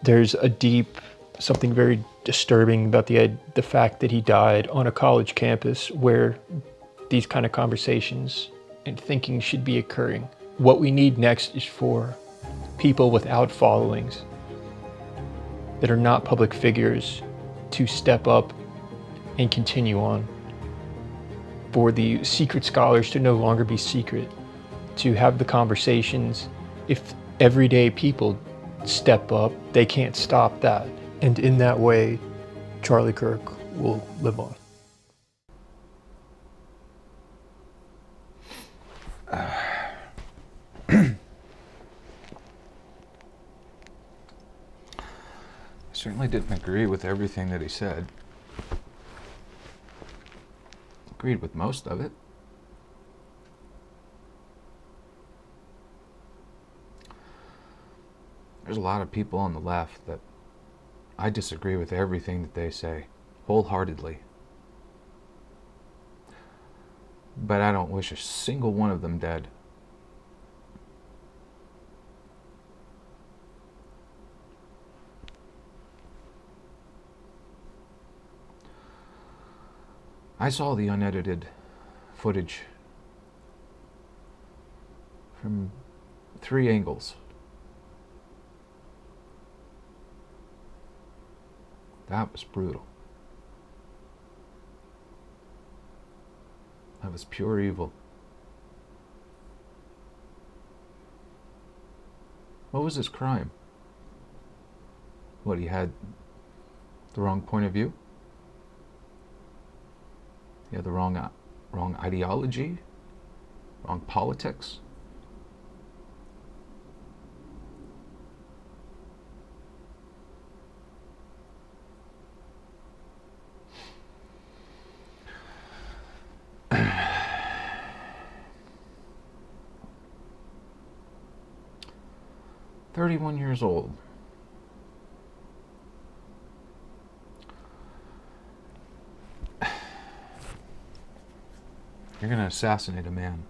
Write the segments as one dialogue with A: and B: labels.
A: There's something very disturbing about the fact that he died on a college campus where these kind of conversations and thinking should be occurring. What we need next is for people without followings that are not public figures to step up and continue on. For the secret scholars to no longer be secret, to have the conversations. If everyday people step up, they can't stop that. And in that way, Charlie Kirk will live on.
B: I certainly didn't agree with everything that he said. Agreed with most of it. There's a lot of people on the left that I disagree with everything that they say, wholeheartedly. But I don't wish a single one of them dead. I saw the unedited footage from 3 angles. That was brutal. That was pure evil. What was his crime? What, he had the wrong point of view? He had the wrong ideology? Wrong politics? "31 years old. You're going to assassinate a man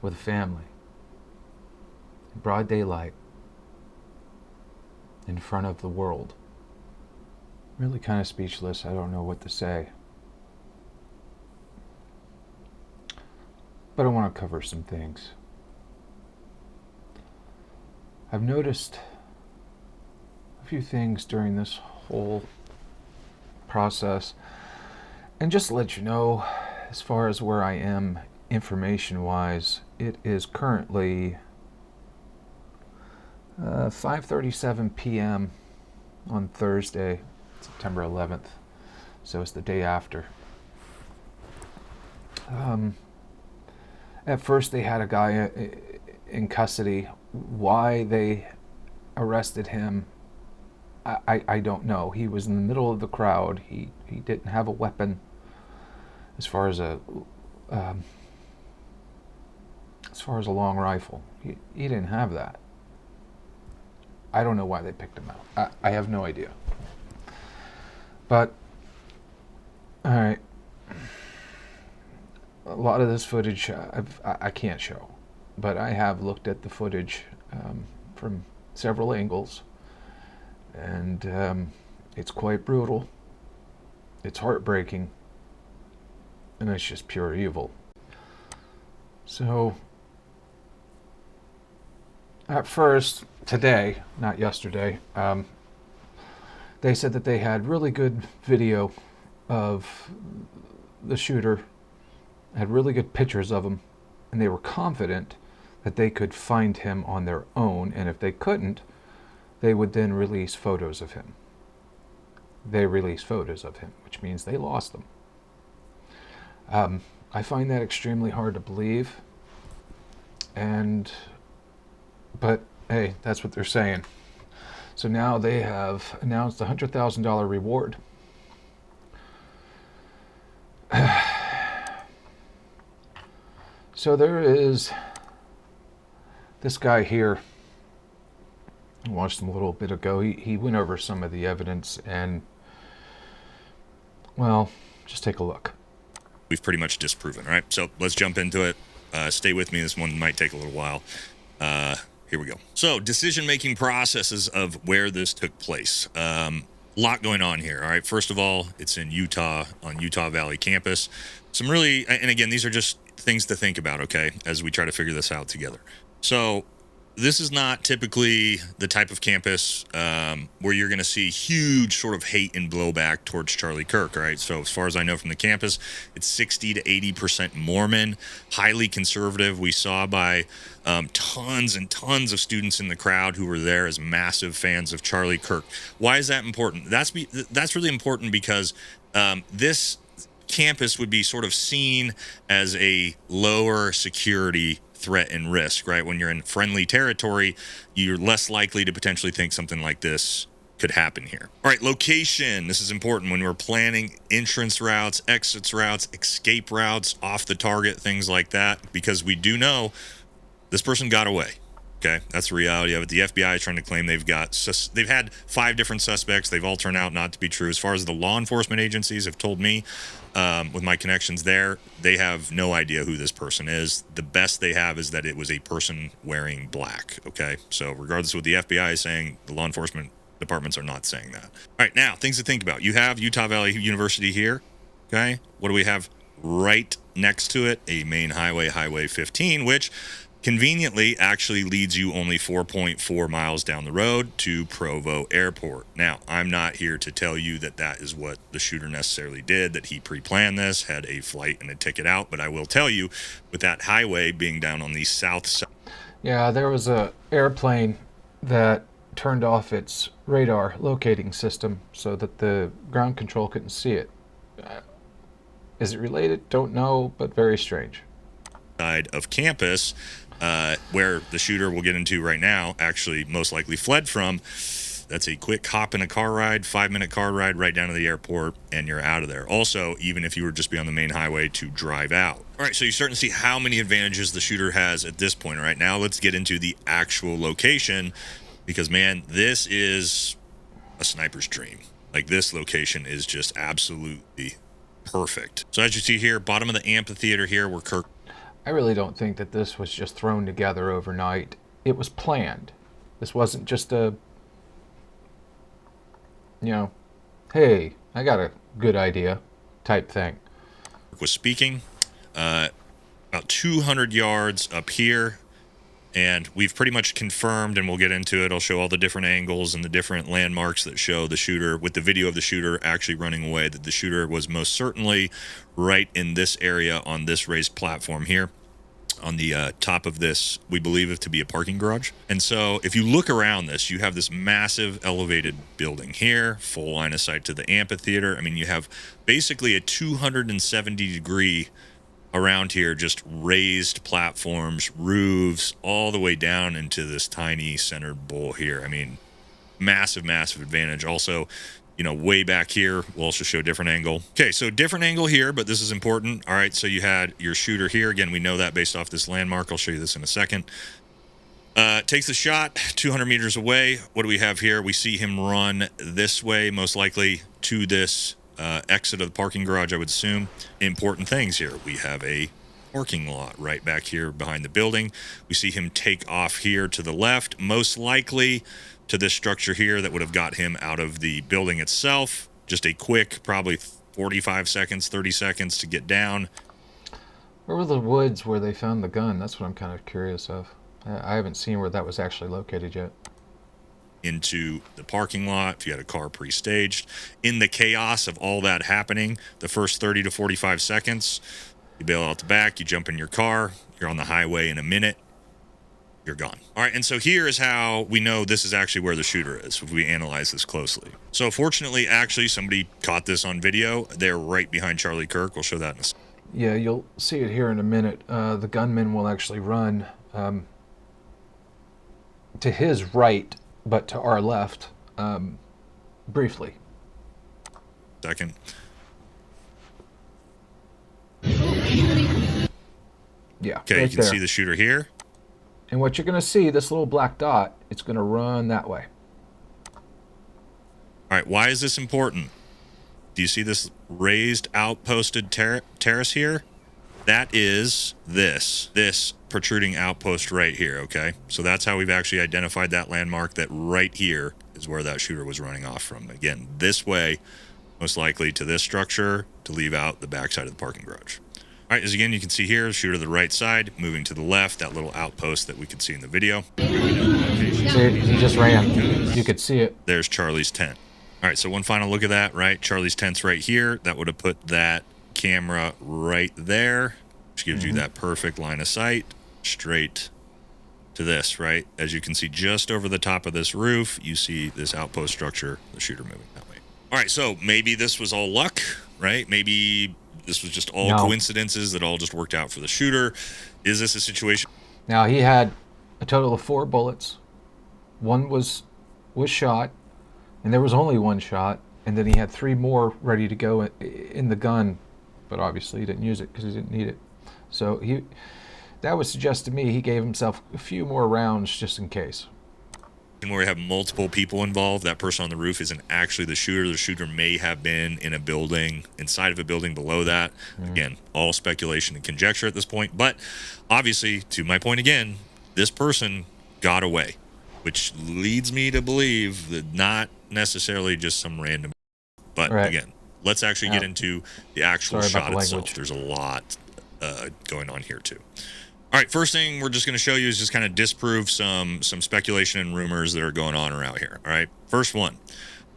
B: with a family in broad daylight in front of the world." Really kind of speechless. I don't know what to say. But I want to cover some things. I've noticed a few things during this whole process. And just to let you know, as far as where I am information-wise, it is currently 5:37 p.m. on Thursday, September 11th. So it's the day after. At first they had a guy in custody. Why they arrested him, I don't know. He was in the middle of the crowd. He didn't have a weapon as far as a long rifle. He didn't have that. I don't know why they picked him out. I have no idea. But, alright. A lot of this footage I can't show. But I have looked at the footage from several angles. And it's quite brutal. It's heartbreaking. And it's just pure evil. So, at first, today, not yesterday, they said that they had really good video of the shooter, had really good pictures of him, and they were confident that they could find him on their own, and if they couldn't, they would then release photos of him. They released photos of him, which means they lost them. I find that extremely hard to believe, but hey, that's what they're saying. So now they have announced a $100,000 reward. So there is this guy here. I watched him a little bit ago. He went over some of the evidence and, well, just take a look.
C: We've pretty much disproven, right? So let's jump into it. Stay with me. This one might take a little while. Here we go. So decision-making processes of where this took place. Lot going on here. All right. First of all, it's in Utah on Utah Valley campus. Some really, and again, these are just things to think about, okay, as we try to figure this out together. So this is not typically the type of campus where you're going to see huge sort of hate and blowback towards Charlie Kirk. All right. So as far as I know from the campus, it's 60 to 80% Mormon, highly conservative. We saw by tons and tons of students in the crowd who were there as massive fans of Charlie Kirk. Why is that important? That's really important because this campus would be sort of seen as a lower security threat and risk, right? When you're in friendly territory, you're less likely to potentially think something like this could happen here. All right, location. This is important when we're planning entrance routes, exits routes, escape routes, off the target, things like that, because we do know this person got away. Okay, that's the reality of it. The FBI is trying to claim they've had 5 different suspects. They've all turned out not to be true. As far as the law enforcement agencies have told me, with my connections there, they have no idea who this person is. The best they have is that it was a person wearing black. Okay, so regardless of what the FBI is saying, the law enforcement departments are not saying that. All right, now things to think about. You have Utah Valley University here. Okay, what do we have right next to it? A main highway, Highway 15, which conveniently actually leads you only 4.4 miles down the road to Provo Airport. Now, I'm not here to tell you that that is what the shooter necessarily did, that he pre-planned this, had a flight and a ticket out, but I will tell you, with that highway being down on the south side.
B: Yeah, there was a airplane that turned off its radar locating system so that the ground control couldn't see it. Is it related? Don't know, but very strange.
C: Side of campus, where the shooter we'll get into right now actually most likely fled from. That's a quick hop in a car ride, 5-minute car ride right down to the airport, and you're out of there. Also, even if you were just be on the main highway to drive out. All right, so you're starting to see how many advantages the shooter has at this point. All right, now let's get into the actual location, because man, this is a sniper's dream. Like, this location is just absolutely perfect. So as you see here, bottom of the amphitheater here, where Kirk.
B: I really don't think that this was just thrown together overnight. It was planned. This wasn't just a, hey, I got a good idea type thing.
C: Was speaking about 200 yards up here, and we've pretty much confirmed, and we'll get into it. I'll show all the different angles and the different landmarks that show the shooter, with the video of the shooter actually running away, that the shooter was most certainly right in this area on this raised platform here. On the top of this, we believe it to be a parking garage. And so if you look around this, you have this massive elevated building here, full line of sight to the amphitheater. I mean, you have basically a 270-degree around here, just raised platforms, roofs, all the way down into this tiny centered bowl here. I mean, massive, massive advantage. Also, way back here, we'll also show a different angle. Okay, so different angle here, but this is important. All right, so you had your shooter here. Again, we know that based off this landmark. I'll show you this in a second. Takes the shot 200 meters away. What do we have here? We see him run this way, most likely to this exit of the parking garage, I would assume. Important things here. We have a parking lot right back here behind the building. We see him take off here to the left, most likely to this structure here that would have got him out of the building itself. Just a quick, probably 45 seconds, 30 seconds to get down.
B: Where were the woods where they found the gun? That's what I'm kind of curious of. I haven't seen where that was actually located yet.
C: Into the parking lot, if you had a car pre-staged. In the chaos of all that happening, the first 30 to 45 seconds, you bail out the back, you jump in your car, you're on the highway in a minute, you're gone. All right, and so here is how we know this is actually where the shooter is, if we analyze this closely. So fortunately, actually, somebody caught this on video. They're right behind Charlie Kirk. We'll show that in a second.
B: Yeah, you'll see it here in a minute. The gunman will actually run to his right, but to our left, briefly.
C: Second.
B: Yeah.
C: Okay,
B: right
C: you can
B: there.
C: see the shooter here.
B: And what you're going to see, this little black dot, it's going to run that way.
C: All right, why is this important? Do you see this raised outposted terrace here? That is this protruding outpost right here, okay? So that's how we've actually identified that landmark, that right here is where that shooter was running off from. Again, this way, most likely to this structure to leave out the backside of the parking garage. All right, as again, you can see here, shooter to the right side, moving to the left, that little outpost that we could see in the video.
B: See, he just ran. You could see it.
C: There's Charlie's tent. All right, so one final look at that, right? Charlie's tent's right here. That would have put that camera right there, which gives you that perfect line of sight straight to this, right? As you can see just over the top of this roof, you see this outpost structure, the shooter moving that way. All right, so maybe this was all luck, right? Maybe this was just all coincidences that all just worked out for the shooter. Is this a situation?
B: Now, he had a total of 4 bullets. One was shot, and there was only 1 shot, and then he had 3 more ready to go in the gun, but obviously he didn't use it because he didn't need it. So that would suggest to me he gave himself a few more rounds just in case.
C: Where we have multiple people involved, that person on the roof isn't actually the shooter. The shooter may have been in a building, inside of a building below that. Again, all speculation and conjecture at this point. But obviously, to my point again, this person got away, which leads me to believe that not necessarily just some random. But again, let's actually get into the actual shot itself. There's a lot going on here too. All right, first thing we're just going to show you is just kind of disprove some speculation and rumors that are going on around here. All right, first one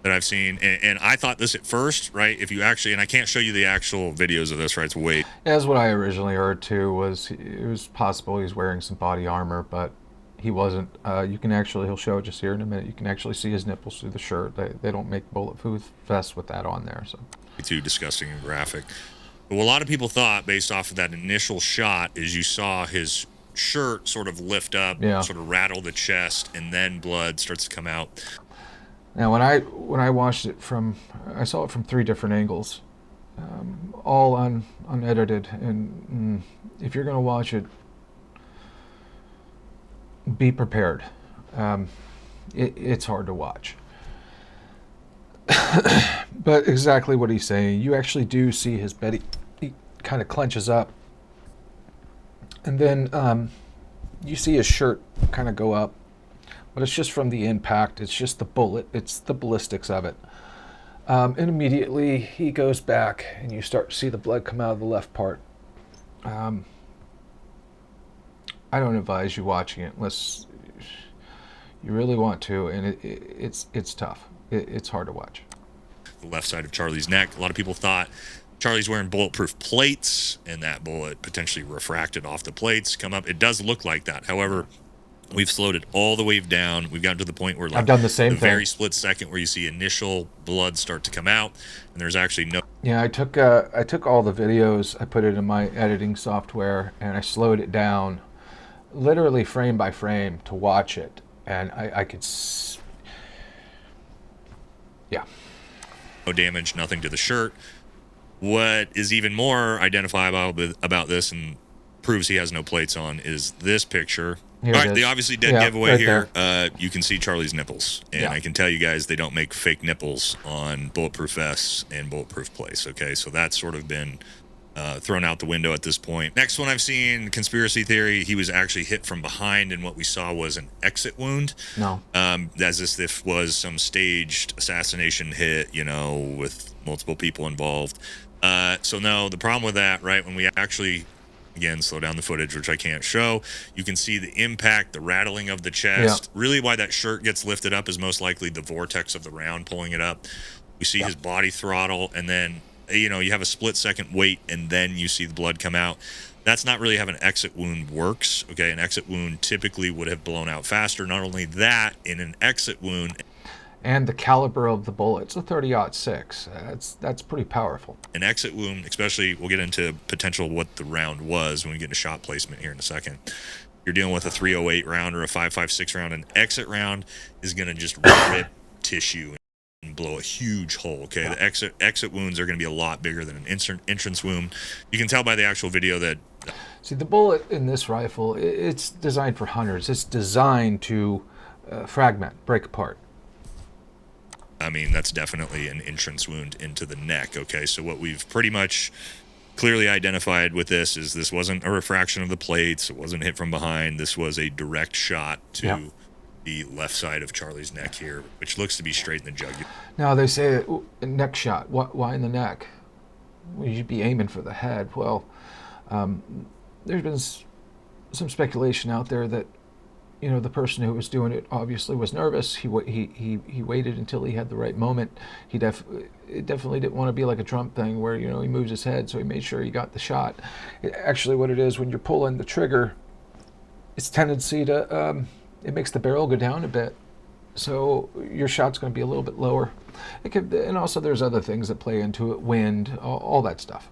C: that I've seen, and I thought this at first, right? If you actually, and I can't show you the actual videos of this, right? It's way.
B: As what I originally heard too was it was possible he's wearing some body armor, but he wasn't. You can actually, he'll show it just here in a minute. You can actually see his nipples through the shirt. They don't make bulletproof vests with that on there, so.
C: Too disgusting and graphic. But what a lot of people thought, based off of that initial shot, is you saw his shirt sort of lift up, sort of rattle the chest, and then blood starts to come out.
B: Now, when I watched it I saw it from 3 different angles, all unedited. And if you're going to watch it, be prepared. It's hard to watch. But exactly what he's saying, you actually do see his bed. He kind of clenches up, and then you see his shirt kind of go up, but it's just from the impact. It's just the bullet. It's the ballistics of it. And immediately he goes back, and you start to see the blood come out of the left part. I don't advise you watching it unless you really want to, and it's tough. It's hard to watch.
C: The left side of Charlie's neck. A lot of people thought Charlie's wearing bulletproof plates, and that bullet potentially refracted off the plates, come up. It does look like that. However, we've slowed it all the way down. We've gotten to the point where, like,
B: I've done the same thing.
C: Very split second where you see initial blood start to come out, and there's actually no.
B: Yeah, I took all the videos, I put it in my editing software, and I slowed it down, literally frame by frame, to watch it, and I could. Yeah.
C: No damage, nothing to the shirt. What is even more identifiable about this and proves he has no plates on is this picture.
B: Here
C: all right, the obviously dead giveaway
B: right
C: here. You can see Charlie's nipples. And I can tell you guys they don't make fake nipples on bulletproof vests and bulletproof plates, okay? So that's sort of been thrown out the window at this point. Next one I've seen, conspiracy theory, he was actually hit from behind, and what we saw was an exit wound.
B: No.
C: As if this was some staged assassination hit, you know, with multiple people involved. So no, the problem with that, right, when we actually, again, slow down the footage, which I can't show, you can see the impact, the rattling of the chest. Yeah. Really why that shirt gets lifted up is most likely the vortex of the round pulling it up. We see his body throttle, and then, you know, you have a split second wait, and then you see the blood come out. That's not really how an exit wound works, okay? An exit wound typically would have blown out faster. Not only that, in an exit wound,
B: and the caliber of the bullet, it's a 30-06. That's pretty powerful.
C: An exit wound, especially, we'll get into potential what the round was when we get into shot placement here in a second. You're dealing with a 308 round or a 5.56 round. An exit round is going to just rip tissue and blow a huge hole, okay? Yeah. The exit wounds are going to be a lot bigger than an entrance wound. You can tell by the actual video that...
B: See, the bullet in this rifle, it's designed for hunters. It's designed to fragment, break apart.
C: I mean, that's definitely an entrance wound into the neck, okay? So what we've pretty much clearly identified with this wasn't a refraction of the plates. It wasn't hit from behind. This was a direct shot to the left side of Charlie's neck here, which looks to be straight in the jugular.
B: Now they say neck shot. Why in the neck? Well, you'd be aiming for the head. Well, there's been some speculation out there that, you know, the person who was doing it obviously was nervous. He waited until he had the right moment. He definitely didn't want to be like a Trump thing where, you know, he moves his head, so he made sure he got the shot. Actually, what it is, when you're pulling the trigger, its tendency to it makes the barrel go down a bit, so your shot's going to be a little bit lower. It could, and also there's other things that play into it, wind, all that stuff.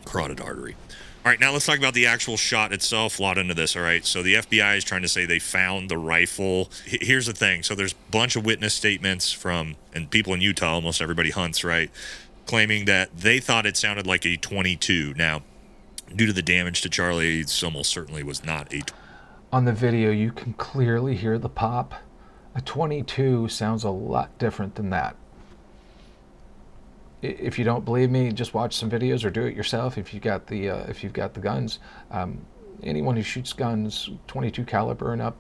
C: Carotid artery. All right, now let's talk about the actual shot itself. A lot into this, all right? So the FBI is trying to say they found the rifle. Here's the thing. So there's a bunch of witness statements from, and people in Utah, almost everybody hunts, right, claiming that they thought it sounded like a 22. Now, due to the damage to Charlie, it almost certainly was not a.
B: On the video, you can clearly hear the pop. A 22 sounds a lot different than that. If you don't believe me, just watch some videos or do it yourself. If you've got the guns, anyone who shoots guns 22 caliber and up,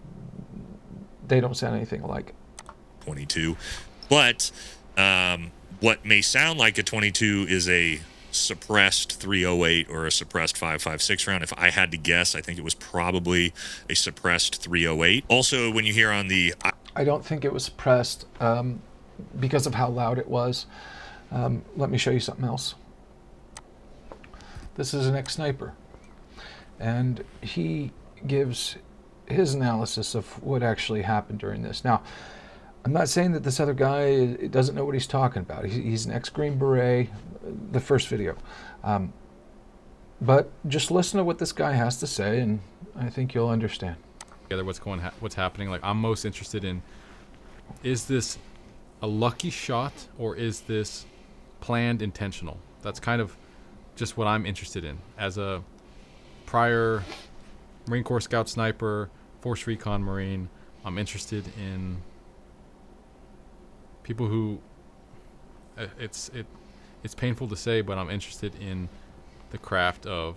B: they don't sound anything alike.
C: 22, but what may sound like a 22 is a suppressed 308 or a suppressed 5.56 round. If I had to guess, I think it was probably a suppressed 308. Also, when you hear on the,
B: I don't think it was suppressed because of how loud it was. Let me show you something else. This is an ex-sniper, and he gives his analysis of what actually happened during this. Now, I'm not saying that this other guy doesn't know what he's talking about. He's an ex-Green Beret, the first video. But just listen to what this guy has to say, and I think you'll understand.
D: What's happening? Like, I'm most interested in, is this a lucky shot or is this planned, intentional? That's kind of just what I'm interested in. As a prior Marine Corps Scout Sniper, Force Recon Marine, I'm interested in people who, it's painful to say, but I'm interested in the craft of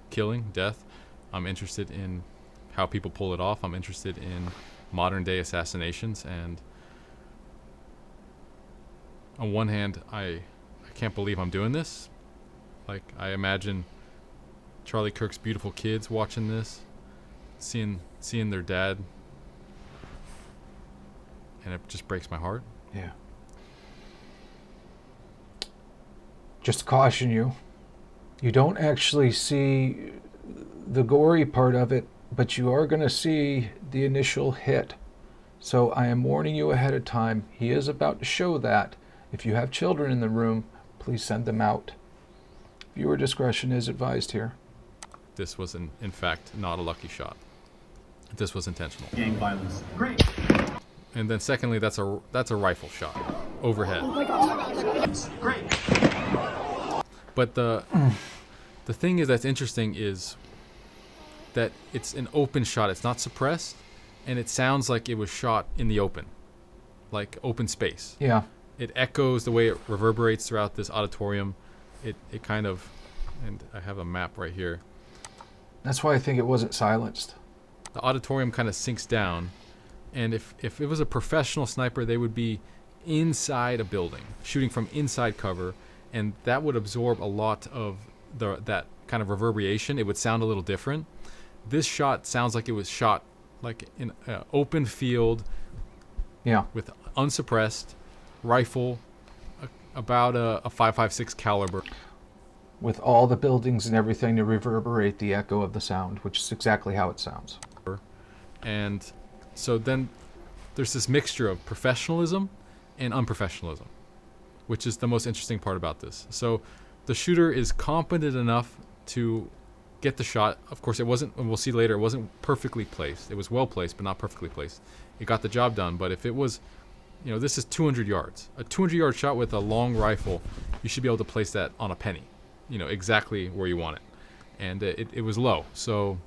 D: killing, death. I'm interested in how people pull it off. I'm interested in modern day assassinations, and on one hand, I can't believe I'm doing this. Like, I imagine Charlie Kirk's beautiful kids watching this, seeing their dad, and it just breaks my heart.
B: Yeah. Just to caution you, you don't actually see the gory part of it, but you are going to see the initial hit. So I am warning you ahead of time. He is about to show that. If you have children in the room, please send them out. Viewer discretion is advised here.
D: This was, in fact, not a lucky shot. This was intentional.
E: Gang violence. Great.
D: And then secondly, that's a rifle shot overhead.
E: Oh my God. Great.
D: But the thing is that's interesting is that it's an open shot. It's not suppressed, and it sounds like it was shot in the open, like open space.
B: Yeah.
D: It echoes the way it reverberates throughout this auditorium. It kind of, and I have a map right here.
B: That's why I think it wasn't silenced.
D: The auditorium kind of sinks down, and if it was a professional sniper, they would be inside a building, shooting from inside cover, and that would absorb a lot of that kind of reverberation. It would sound a little different. This shot sounds like it was shot like in an open field,
B: Yeah.
D: with unsuppressed rifle, about a 5.56 caliber.
B: With all the buildings and everything to reverberate the echo of the sound, which is exactly how it sounds.
D: And so then there's this mixture of professionalism and unprofessionalism, which is the most interesting part about this. So the shooter is competent enough to get the shot. Of course, it wasn't, and we'll see later, it wasn't perfectly placed. It was well placed, but not perfectly placed. It got the job done, but if it was, you know, this is 200 yards. A 200-yard shot with a long rifle, you should be able to place that on a penny, you know, exactly where you want it. And it was low, so...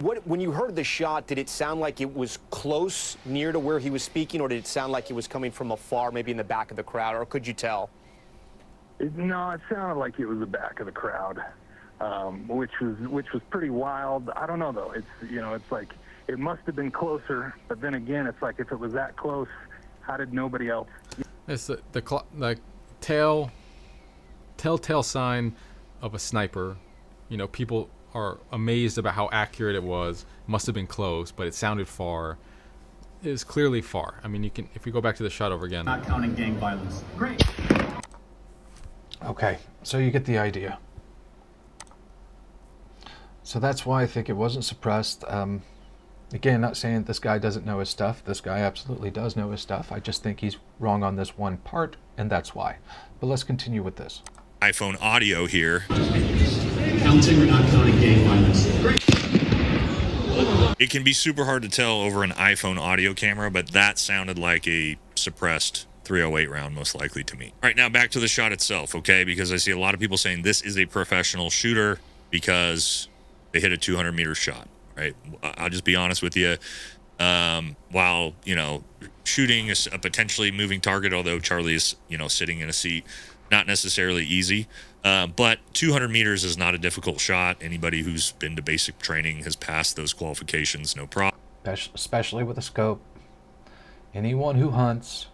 F: When you heard the shot, did it sound like it was close, near to where he was speaking, or did it sound like it was coming from afar, maybe in the back of the crowd, or could you tell?
G: No, it sounded like it was the back of the crowd, which was pretty wild. I don't know though. It's like it must have been closer, but then again, it's like if it was that close, how did nobody else?
D: It's the telltale sign of a sniper. People are amazed about how accurate it was. Must have been close, but it sounded far. It was clearly far. I mean, if we go back to the shot over again.
E: Not counting gang violence. Great.
B: Okay, so you get the idea. So that's why I think it wasn't suppressed. Again, not saying that this guy doesn't know his stuff. This guy absolutely does know his stuff. I just think he's wrong on this one part, and that's why. But let's continue with this.
C: iPhone audio here.
E: Counting or not counting gang violence. Great.
C: It can be super hard to tell over an iPhone audio camera, but that sounded like a suppressed 308 round, most likely to me. All right, now back to the shot itself, okay? Because I see a lot of people saying this is a professional shooter because they hit a 200-meter shot, right? I'll just be honest with you. While, shooting a potentially moving target, although Charlie is, sitting in a seat, not necessarily easy. But 200 meters is not a difficult shot. Anybody who's been to basic training has passed those qualifications, no problem.
B: Especially with a scope. Anyone who hunts,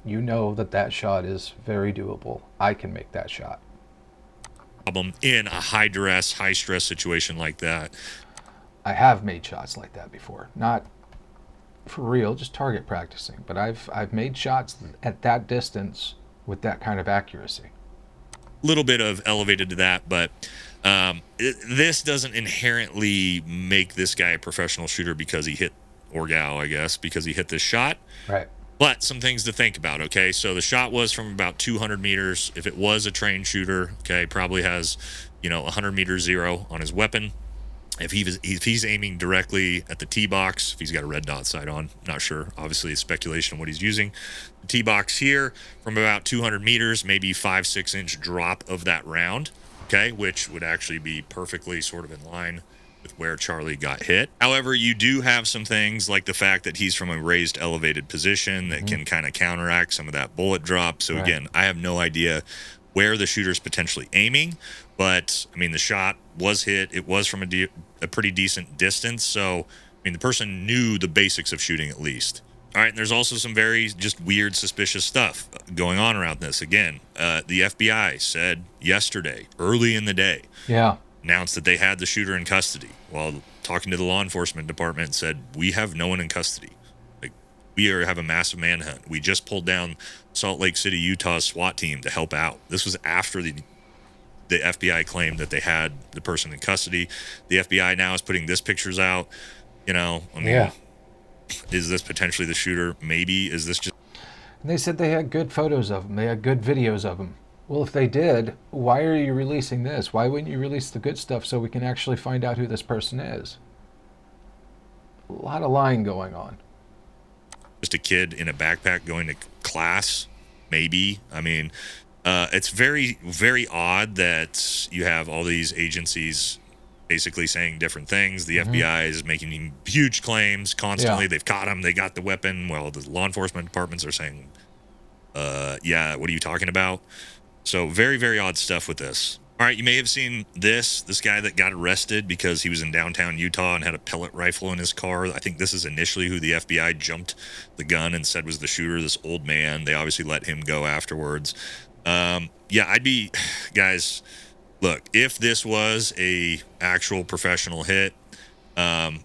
B: you know that shot is very doable. I can make that shot.
C: In a high duress, high stress situation like that.
B: I have made shots like that before. Not for real, just target practicing. But I've made shots at that distance with that kind of accuracy.
C: Little bit of elevated to that, but this doesn't inherently make this guy a professional shooter because he hit, or gal, I guess, because he hit this shot.
B: Right.
C: But some things to think about, okay? So the shot was from about 200 meters. If it was a trained shooter, okay, probably has, 100 meter zero on his weapon. If he's aiming directly at the tee box, if he's got a red dot sight on, not sure. Obviously, it's speculation on what he's using. The tee box here from about 200 meters, maybe 5-6 inch drop of that round, okay, which would actually be perfectly sort of in line with where Charlie got hit. However, you do have some things like the fact that he's from a raised, elevated position that can kind of counteract some of that bullet drop. So again, I have no idea where the shooter's potentially aiming, but I mean, the shot was hit. It was from a pretty decent distance. So, I mean, the person knew the basics of shooting at least. All right, and there's also some very just weird, suspicious stuff going on around this. Again, the FBI said yesterday, early in the day, announced that they had the shooter in custody. While talking to the law enforcement department, said, we have no one in custody. Like, we have a massive manhunt. We just pulled down Salt Lake City, Utah's SWAT team to help out. This was after the FBI claimed that they had the person in custody. The FBI now is putting this pictures out. Is this potentially the shooter? Maybe. Is this just...
B: And they said they had good photos of him. They had good videos of him. Well, if they did, why are you releasing this? Why wouldn't you release the good stuff so we can actually find out who this person is? A lot of lying going on.
C: Just a kid in a backpack going to class? Maybe. I mean, it's very, very odd that you have all these agencies basically saying different things. The FBI is making huge claims constantly. They've caught him. They got the weapon. Well, the law enforcement departments are saying, what are you talking about? So very, very odd stuff with this. All right, you may have seen this guy that got arrested because he was in downtown Utah and had a pellet rifle in his car. I think this is initially who the FBI jumped the gun and said was the shooter, this old man. They obviously let him go afterwards. Guys, look, if this was a actual professional hit,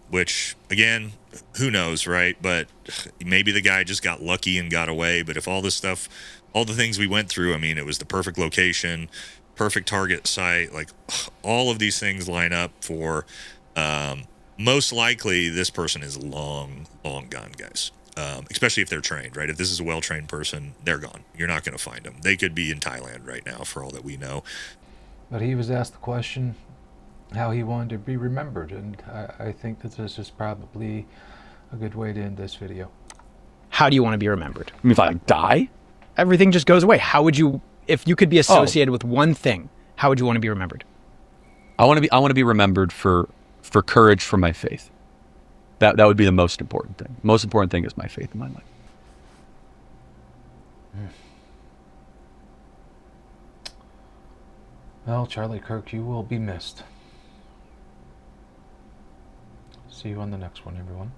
C: which, again, who knows, right? But maybe the guy just got lucky and got away. But if all this stuff, all the things we went through, I mean, it was the perfect location, perfect target site, like all of these things line up for most likely this person is long gone, guys. Especially if they're trained, right? If this is a well-trained person, they're gone. You're not going to find them. They could be in Thailand right now for all that we know.
B: But he was asked the question how he wanted to be remembered, and I think that this is probably a good way to end this video.
H: How do you want to be remembered?
I: I mean, if I die?
H: Everything just goes away. How would you, if you could be associated with one thing, how would you want to be remembered?
I: I want to be remembered for courage for my faith. That would be the most important thing. Most important thing is my faith in my life.
B: Well, Charlie Kirk, you will be missed. See you on the next one, everyone.